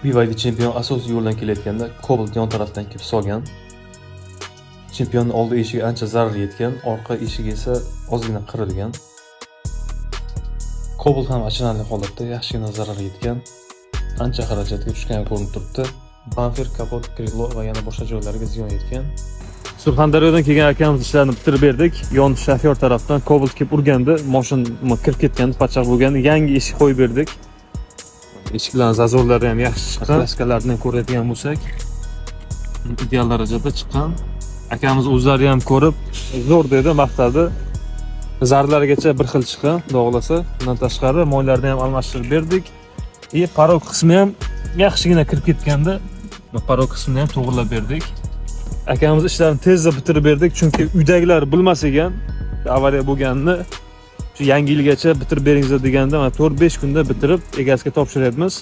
BYD chempion asosiy yo'ldan kelayotganda Cobalt yon tarafdan kelib solgan. Chempionning oldi eshigi ancha zarar yetgan, orqa eshigi esa ozgina qirilgan. Cobalt ham achinarli holatda, yaxshigina zarar yetgan. Ancha xarajatga tushgan ko'rinib turibdi. Bamper, kapot, krilo va yana boshqa joylariga ziyon yetgan. Surxondaryodan kelgan akamiz ishlarni bitirib berdik. Yon shofyor tarafdan Cobalt kelib urganda, mashina kirib ketgandi, pachaq bo'lgan. Yangi eshik qo'yib berdik. Eshiklarning zazorlari ham yaxshi chiqqan. Plaskalardan ko'radigan bo'lsak, ideal darajada chiqqan. Akamiz o'zlari ham ko'rib, zo'r dedi, maqtadi. Zarlargacha bir xil chiqqan, xudo Bundan tashqari moylarni ham almashtirib berdik. Parok qismi ham yaxshigina kirib ketganda, parok qismini ham to'g'rilab berdik. Akamiz ishlarni tezda bitirib berdik, chunki uydagilar bilmas ekan avariya bo'lganini. Shu yangi yilgacha bitirib beringizlar deganda, 4-5 kunda bitirib egasiga topshiryapmiz.